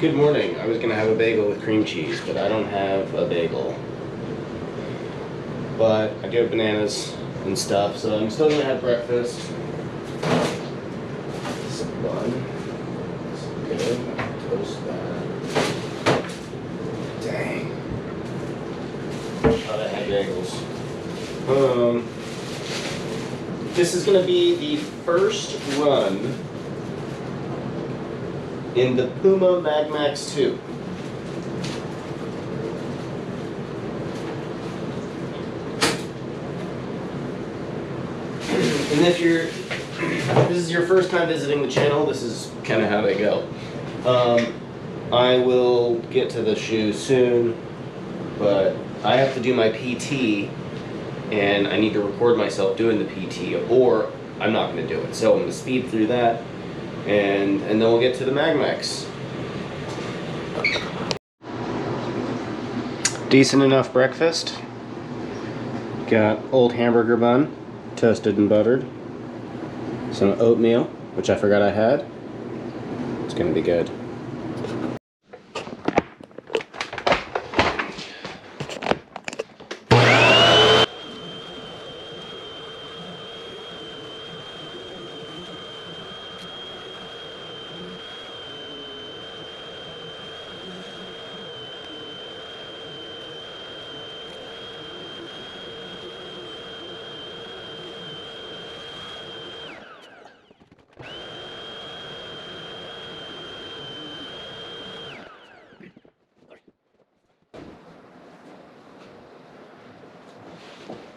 Good morning. I was gonna have a bagel with cream cheese, but I don't have a bagel. But I do have bananas and stuff, so I'm still gonna have breakfast. Some bun. Some good. Toast that. Dang. Thought I had bagels. This is gonna be the first run in the Puma MagMax 2. And if this is your first time visiting the channel, this is kind of how they go. I will get to the shoe soon, but I have to do my PT, and I need to record myself doing the PT, or I'm not going to do it. So I'm going to speed through that, and then we'll get to the MagMax. Decent enough breakfast. Got old hamburger bun, toasted and buttered. Some oatmeal, which I forgot I had. It's gonna be good.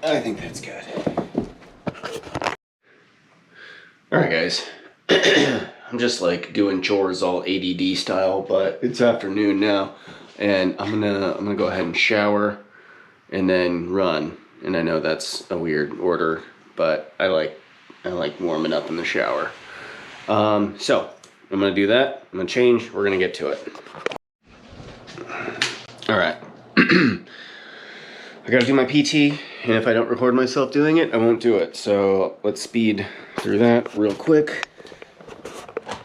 I think that's good. Alright guys, I'm just like doing chores all ADD style, but it's afternoon now, and I'm gonna go ahead and shower and then run. And I know that's a weird order, but I like warming up in the shower. So I'm gonna do that. I'm gonna change. We're gonna get to it. Alright. I gotta do my PT, and if I don't record myself doing it, I won't do it. So let's speed through that real quick.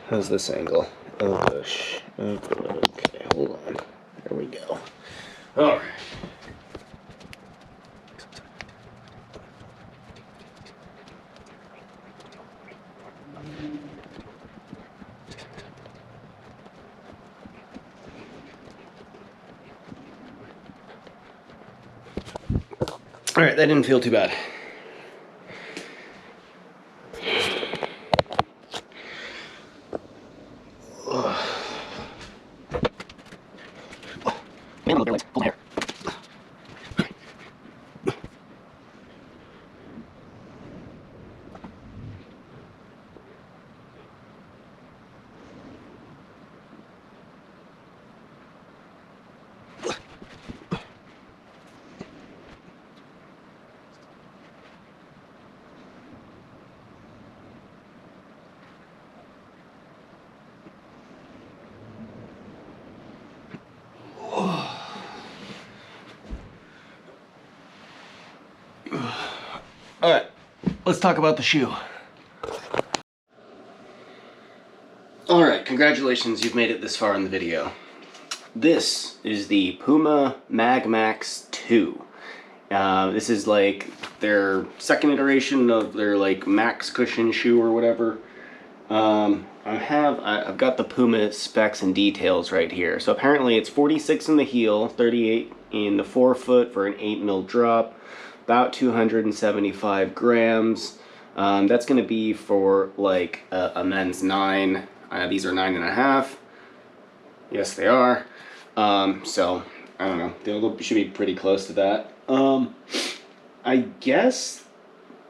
How's this angle? Oh gosh. Okay, hold on. There we go. Alright. Alright, that didn't feel too bad. Alright, let's talk about the shoe. Alright, congratulations, you've made it this far in the video. This is the Puma MagMax 2. This is like their second iteration of their like max cushion shoe or whatever. I've got the Puma specs and details right here. So apparently it's 46 in the heel, 38 in the forefoot for an 8mm drop, about 275 grams. That's going to be for like a men's 9. These are 9.5. Yes, they are. So I don't know. They should be pretty close to that. I guess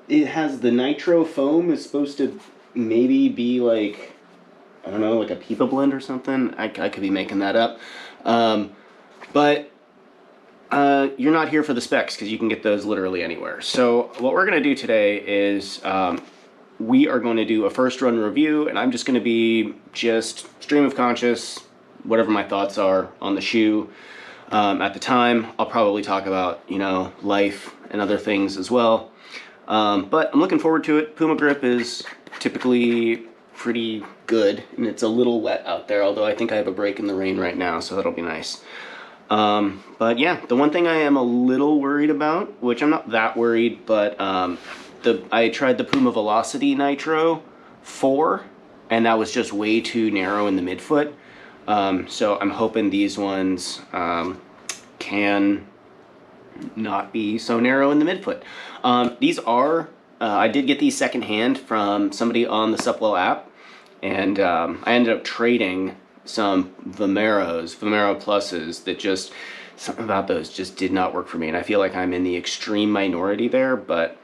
it has the Nitro foam is supposed to maybe be like, I don't know, like a Puma blend or something. I could be making that up. But you're not here for the specs because you can get those literally anywhere. So what we're going to do today is we are going to do a first run review, and I'm just going to be just stream of conscious, whatever my thoughts are on the shoe. At the time, I'll probably talk about, you know, life and other things as well. But I'm looking forward to it. Puma grip is typically pretty good, and it's a little wet out there, although I think I have a break in the rain right now, so that'll be nice. But yeah, the one thing I am a little worried about, which I'm not that worried, but I tried the Puma Velocity Nitro 4, and that was just way too narrow in the midfoot. So I'm hoping these ones can not be so narrow in the midfoot. These are, I did get these secondhand from somebody on the Supwell app, and I ended up trading some Vomero Pluses that just, something about those just did not work for me, and I feel like I'm in the extreme minority there. But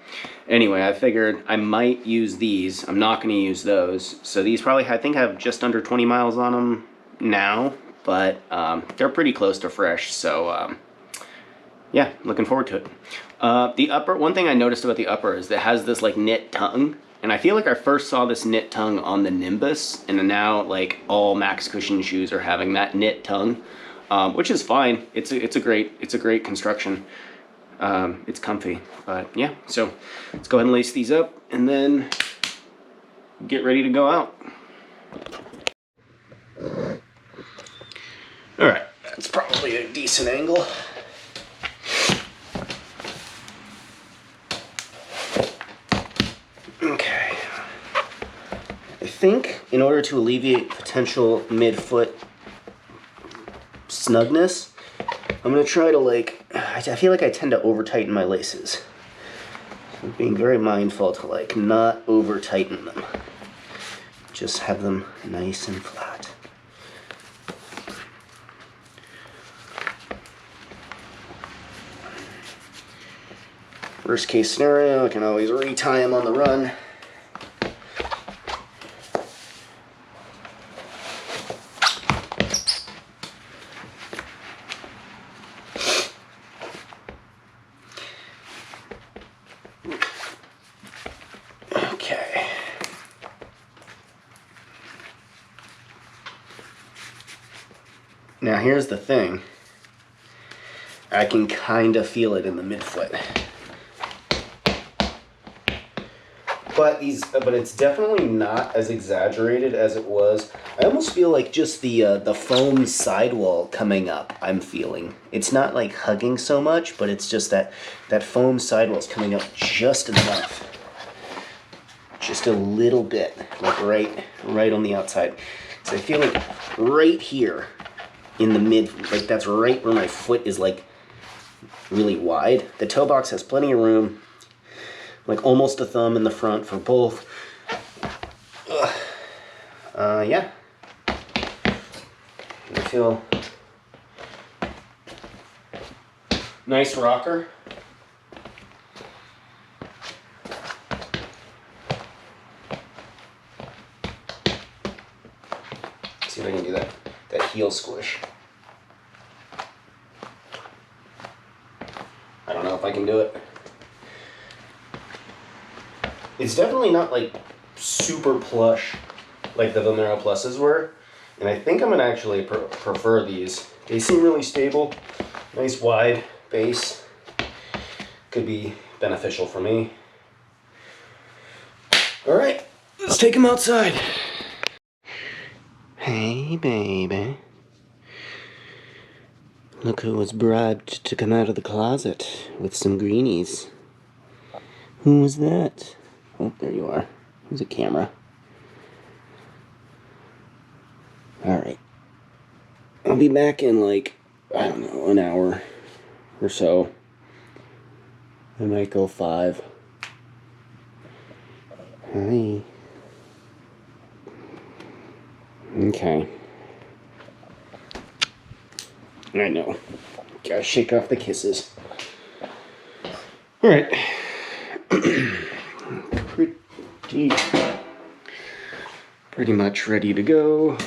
anyway, I figured I might use these. I'm not going to use those. So these probably, I think, have just under 20 miles on them now, but they're pretty close to fresh, so yeah, looking forward to it. The upper, one thing I noticed about the upper is that it has this like knit tongue, and I feel like I first saw this knit tongue on the Nimbus, and now like all Max Cushion shoes are having that knit tongue, which is fine. It's a great construction. It's comfy, but yeah. So let's go ahead and lace these up, and then get ready to go out. All right, that's probably a decent angle. Okay. I think in order to alleviate potential midfoot snugness, I'm gonna try to I feel like I tend to over tighten my laces. So I'm being very mindful to not over tighten them. Just have them nice and flat. Worst case scenario, I can always retie them on the run. Okay. Now here's the thing. I can kind of feel it in the midfoot. But it's definitely not as exaggerated as it was. I almost feel like just the foam sidewall coming up, I'm feeling. It's not like hugging so much, but it's just that foam sidewall's coming up just enough. Just a little bit, like right on the outside. So I feel like right here in the mid, like that's right where my foot is like really wide. The toe box has plenty of room. Like almost a thumb in the front for both. Yeah. I feel nice rocker. Let's see if I can do that heel squish. I don't know if I can do it. It's definitely not like super plush like the Vomero Pluses were, and I think I'm gonna actually prefer these. They seem really stable, nice wide base. Could be beneficial for me. All right, let's take them outside. Hey, baby. Look who was bribed to come out of the closet with some greenies. Who was that? Oh, there you are. There's a camera. Alright. I'll be back in I don't know, an hour or so. I might go 5. Hi. Okay. I know. Gotta shake off the kisses. Alright. Pretty much ready to go.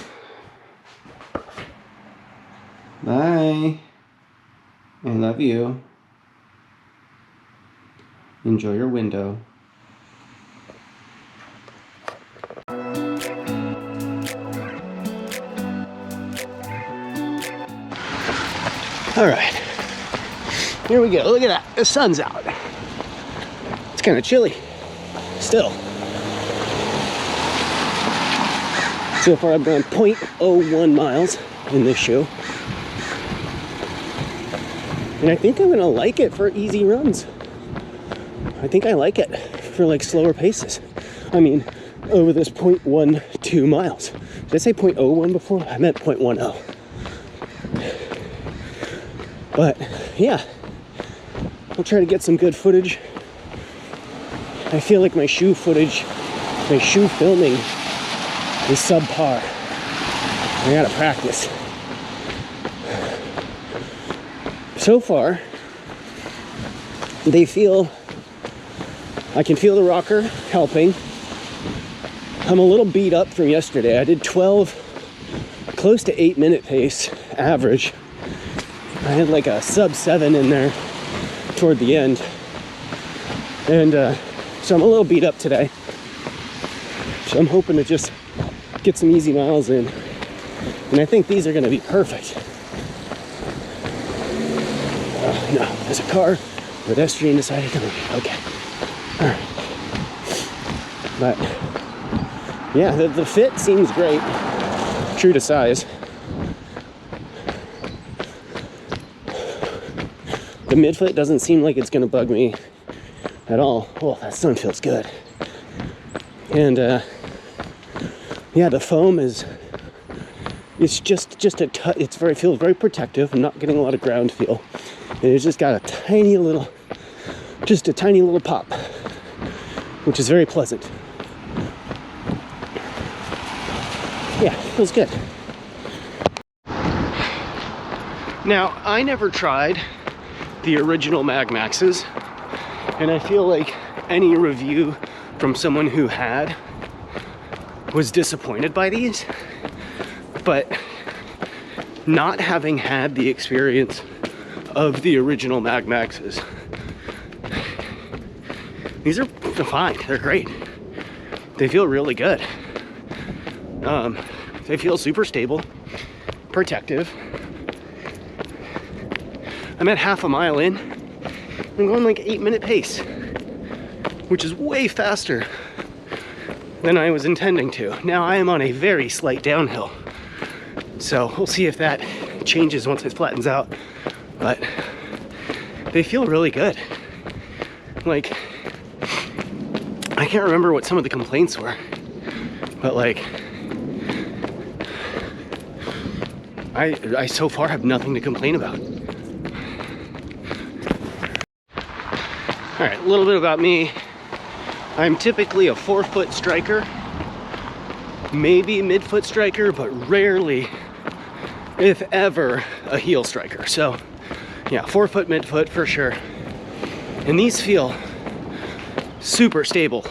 Bye. I love you. Enjoy your window. All right. Here we go. Look at that. The sun's out. It's kind of chilly still. So far I've gone 0.01 miles in this shoe. And I think I'm gonna like it for easy runs. I think I like it for like slower paces. I mean, over this 0.12 miles. Did I say 0.01 before? I meant 0.10. But yeah, I'll try to get some good footage. I feel like my shoe footage, my shoe filming is subpar. I gotta practice. So far, I can feel the rocker helping. I'm a little beat up from yesterday. I did 12, close to 8-minute pace average. I had like a sub 7 in there toward the end. And so I'm a little beat up today. So I'm hoping to just get some easy miles in. And I think these are gonna be perfect. No, there's a car, pedestrian decided to move. Okay. All right. But yeah, the fit seems great. True to size. The midfoot doesn't seem like it's gonna bug me at all. Oh, that sun feels good. And yeah, the foam is, it's just a feels very protective. I'm not getting a lot of ground feel. And it's just got a tiny little pop, which is very pleasant. Yeah, feels good. Now, I never tried the original MagMaxes, and I feel like any review from someone who had was disappointed by these, but not having had the experience of the original MagMaxes, these are fine. They're great. They feel really good. They feel super stable, protective. I'm at half a mile in. I'm going like 8-minute pace, which is way faster than I was intending to. Now I am on a very slight downhill, so we'll see if that changes once it flattens out. But they feel really good. Like, I can't remember what some of the complaints were, but like, I so far have nothing to complain about. All right, a little bit about me. I'm typically a 4-foot striker, maybe mid-foot striker, but rarely, if ever, a heel striker. So yeah, 4-foot, mid-foot for sure. And these feel super stable.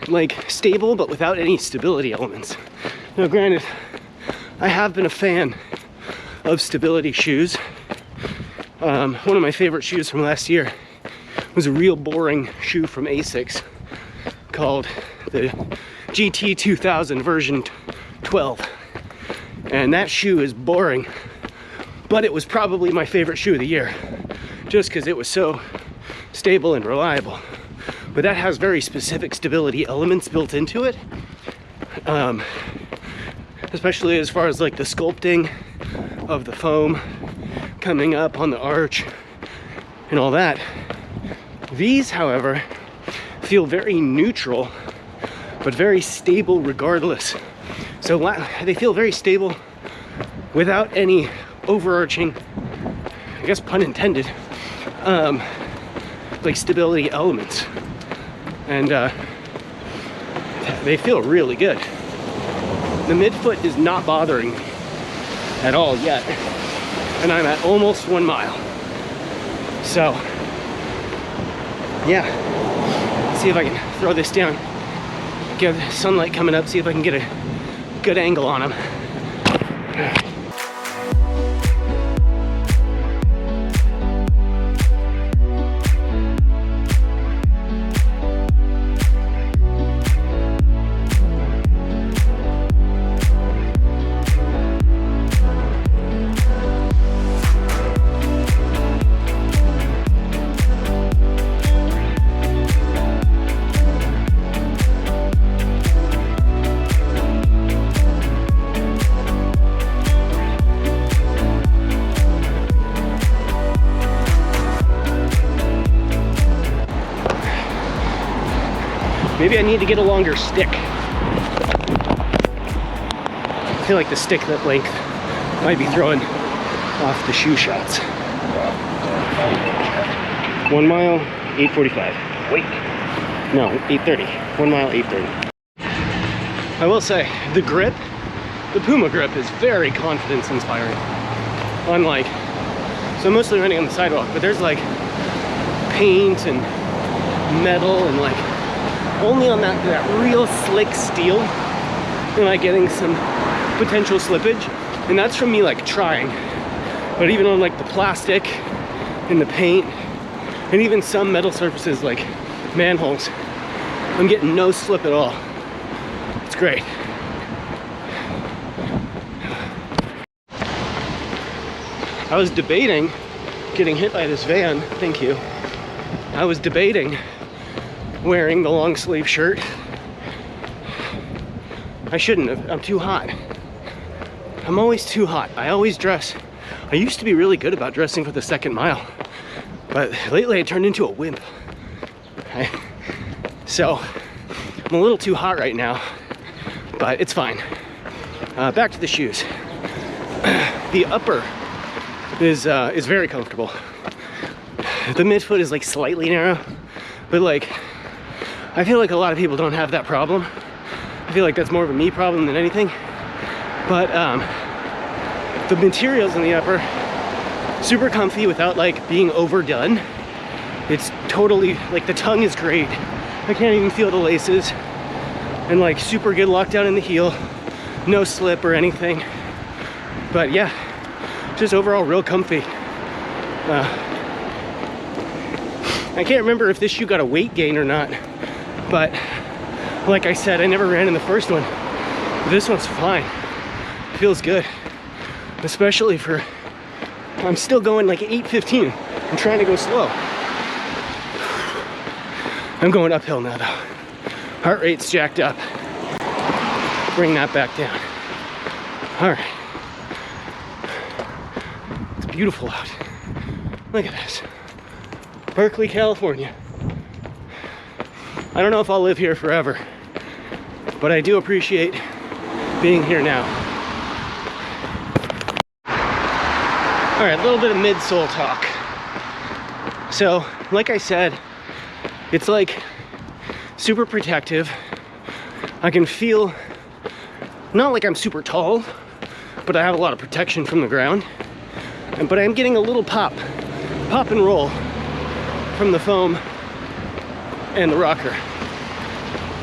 Like stable, but without any stability elements. Now granted, I have been a fan of stability shoes. One of my favorite shoes from last year was a real boring shoe from Asics called the GT 2000 version 12. And that shoe is boring, but it was probably my favorite shoe of the year, just because it was so stable and reliable. But that has very specific stability elements built into it, especially as far as like the sculpting of the foam coming up on the arch and all that. These, however, feel very neutral, but very stable regardless. So they feel very stable without any overarching, I guess pun intended, like stability elements. And they feel really good. The midfoot is not bothering me at all yet. And I'm at almost 1 mile. So, yeah. See if I can throw this down. Get the sunlight coming up, see if I can get a good angle on them. Maybe I need to get a longer stick. I feel like the stick that length might be throwing off the shoe shots. 1 mile, 8:45. Wait. No, 8:30. 1 mile, 8:30. I will say, the grip, the Puma grip is very confidence inspiring. Unlike, so I'm mostly running on the sidewalk, but there's like paint and metal and like only on that real slick steel am I getting some potential slippage, and that's from me like trying. But even on like the plastic and the paint and even some metal surfaces like manholes, I'm getting no slip at all. It's great. I was debating getting hit by this van, thank you. I was debating wearing the long sleeve shirt. I shouldn't have, I'm too hot. I'm always too hot. I always dress. I used to be really good about dressing for the second mile, but lately I turned into a wimp. So I'm a little too hot right now, but it's fine. Back to the shoes. The upper is very comfortable. The midfoot is like slightly narrow, but like I feel like a lot of people don't have that problem. I feel like that's more of a me problem than anything. But the materials in the upper, super comfy without like being overdone. It's totally, like the tongue is great. I can't even feel the laces. And like super good lockdown in the heel. No slip or anything. But yeah, just overall real comfy. I can't remember if this shoe got a weight gain or not, but like I said, I never ran in the first one. This one's fine. Feels good, especially for, I'm still going like 8:15. I'm trying to go slow. I'm going uphill now though. Heart rate's jacked up. Bring that back down. All right. It's beautiful out. Look at this. Berkeley, California. I don't know if I'll live here forever, but I do appreciate being here now. All right, a little bit of midsole talk. So, like I said, it's like super protective. I can feel, not like I'm super tall, but I have a lot of protection from the ground. But I'm getting a little pop and roll from the foam and the rocker.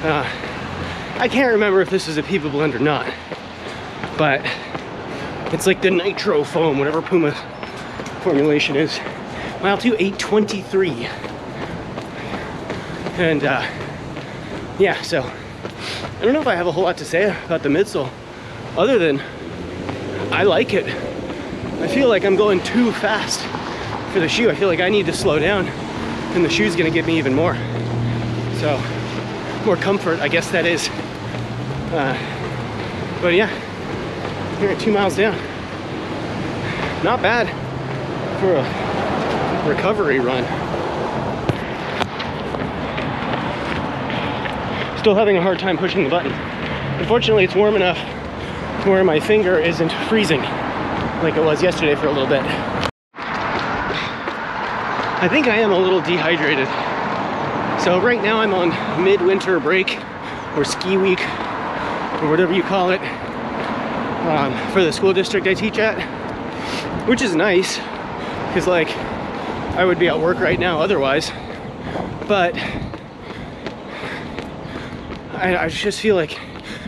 I can't remember if this is a Puma blend or not, but it's like the Nitro foam, whatever Puma formulation is. Mile 2, 8:23. And yeah, so I don't know if I have a whole lot to say about the midsole, other than I like it. I feel like I'm going too fast for the shoe. I feel like I need to slow down, and the shoe's gonna give me even more. So, more comfort, I guess that is. But yeah, here at 2 miles down. Not bad for a recovery run. Still having a hard time pushing the button. Unfortunately, it's warm enough to where my finger isn't freezing like it was yesterday for a little bit. I think I am a little dehydrated. So right now I'm on midwinter break, or ski week, or whatever you call it, for the school district I teach at, which is nice, because like I would be at work right now otherwise. But I just feel like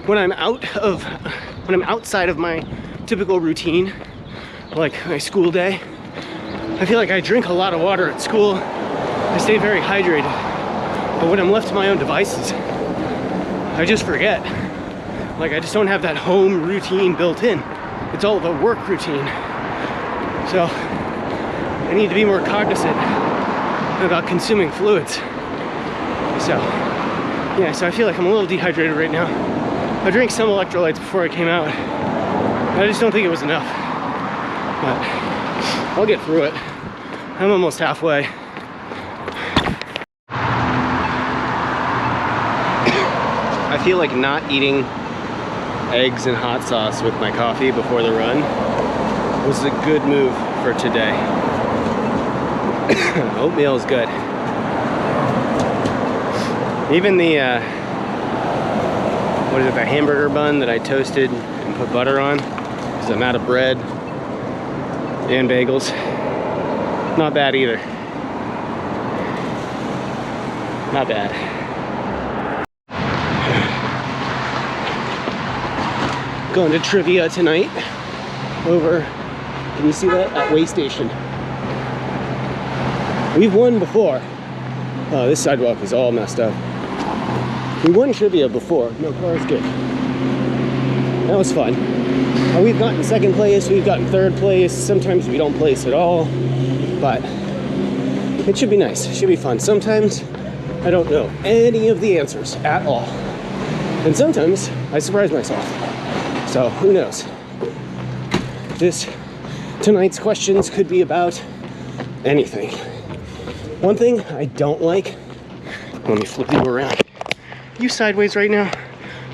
when I'm outside of my typical routine, like my school day, I feel like I drink a lot of water at school. I stay very hydrated. But when I'm left to my own devices, I just forget. Like I just don't have that home routine built in. It's all the work routine. So I need to be more cognizant about consuming fluids. So yeah, so I feel like I'm a little dehydrated right now. I drank some electrolytes before I came out. I just don't think it was enough. But I'll get through it. I'm almost halfway. feel like not eating eggs and hot sauce with my coffee before the run was a good move for today. Oatmeal is good. Even the, what is it, the hamburger bun that I toasted and put butter on, because I'm out of bread, and bagels. Not bad either. Not bad. Going to trivia tonight over, can you see that? At Way Station. We've won before. Oh, this sidewalk is all messed up. We won trivia before. No, car's good. That was fun. We've gotten second place, we've gotten third place. Sometimes we don't place at all, but it should be nice. It should be fun. Sometimes I don't know any of the answers at all. And sometimes I surprise myself. So who knows? Tonight's questions could be about anything. One thing I don't like, let me flip you around. You sideways right now?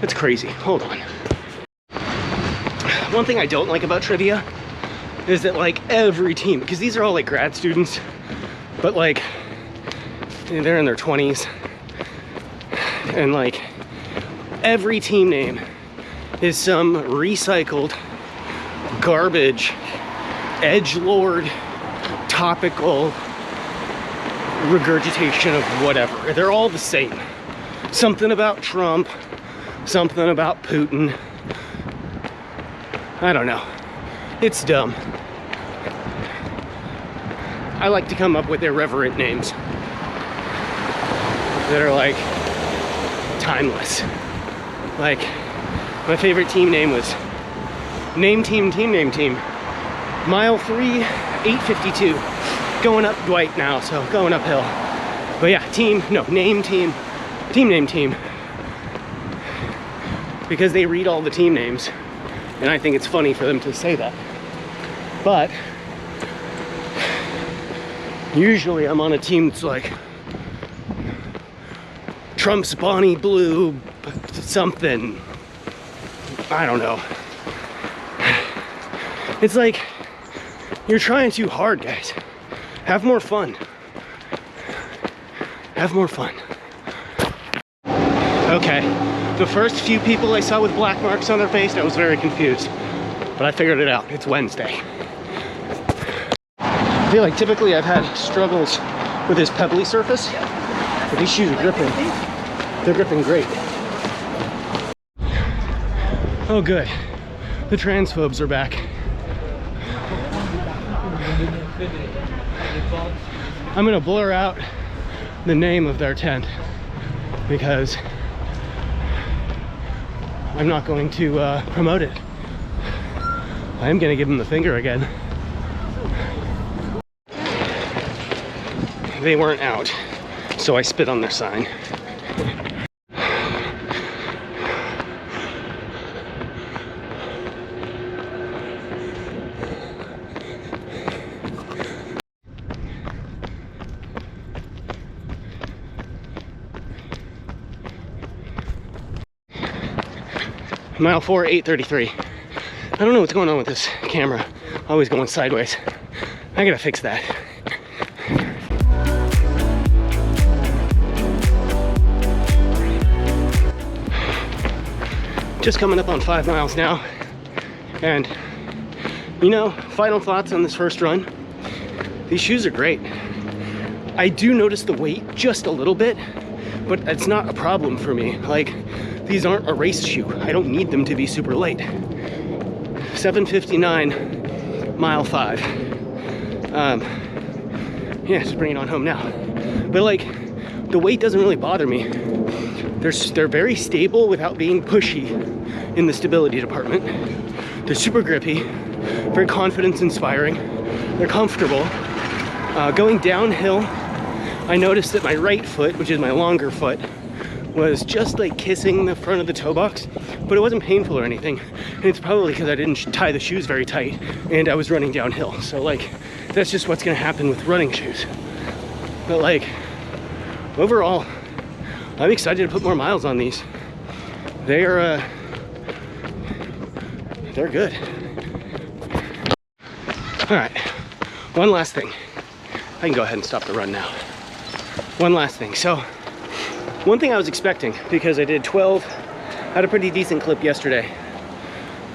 That's crazy. Hold on. One thing I don't like about trivia is that like every team, because these are all like grad students, but like they're in their 20s, and like every team name is some recycled garbage, edgelord, topical regurgitation of whatever. They're all the same. Something about Trump, something about Putin. I don't know. It's dumb. I like to come up with irreverent names that are like timeless. Like my favorite team name was Name Team. Mile 3, 8:52. Going up Dwight now, so going uphill. But yeah, name team. Because they read all the team names, and I think it's funny for them to say that. But usually I'm on a team that's like Trump's Bonnie Blue something. I don't know. It's like you're trying too hard, guys. Have more fun. Have more fun. Okay, the first few people I saw with black marks on their face, I was very confused. But I figured it out. It's Wednesday. I feel like typically I've had struggles with this pebbly surface, but these shoes are gripping. They're gripping great. Oh good, the transphobes are back. I'm gonna blur out the name of their tent because I'm not going to promote it. I am gonna give them the finger again. They weren't out, so I spit on their sign. Mile 4, 8:33. I don't know what's going on with this camera. Always going sideways. I gotta fix that. Just coming up on 5 miles now. And, you know, final thoughts on this first run. These shoes are great. I do notice the weight just a little bit, but it's not a problem for me. Like, these aren't a race shoe. I don't need them to be super light. 7:59, mile 5. Yeah, just bring it on home now. But like, the weight doesn't really bother me. They're very stable without being pushy in the stability department. They're super grippy, very confidence inspiring. They're comfortable. Going downhill, I noticed that my right foot, which is my longer foot, was just like kissing the front of the toe box, but it wasn't painful or anything. And it's probably because I didn't tie the shoes very tight and I was running downhill. So like, that's just what's gonna happen with running shoes. But like, overall, I'm excited to put more miles on these. they're good. All right, one last thing. I can go ahead and stop the run now. One last thing. So, one thing I was expecting, because I did 12 at a pretty decent clip yesterday,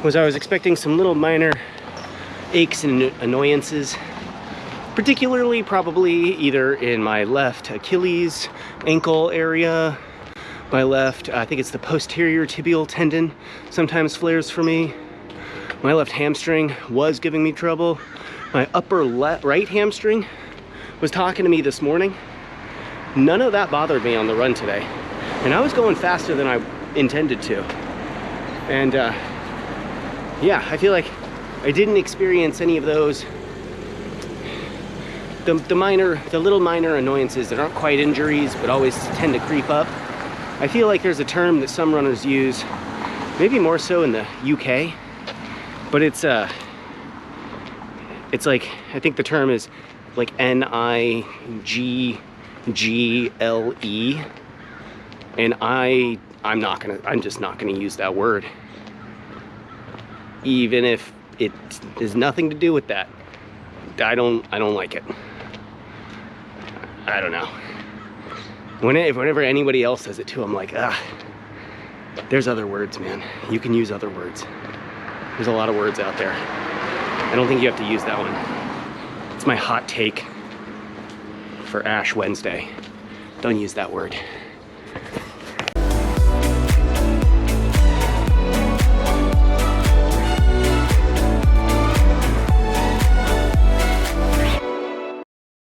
was I was expecting some little minor aches and annoyances, particularly probably either in my left Achilles ankle area, my left, I think it's the posterior tibial tendon sometimes flares for me. My left hamstring was giving me trouble. My upper right hamstring was talking to me this morning. None of that bothered me on the run today. And I was going faster than I intended to. And yeah, I feel like I didn't experience any of those, the little minor annoyances that aren't quite injuries, but always tend to creep up. I feel like there's a term that some runners use, maybe more so in the UK, but it's like, I think the term is like NIGGLE, and I'm just not gonna use that word, even if it has nothing to do with that. I don't like it. I don't know. Whenever anybody else says it too, I'm like, there's other words, man. You can use other words. There's a lot of words out there. I don't think you have to use that one. It's my hot take for Ash Wednesday. Don't use that word.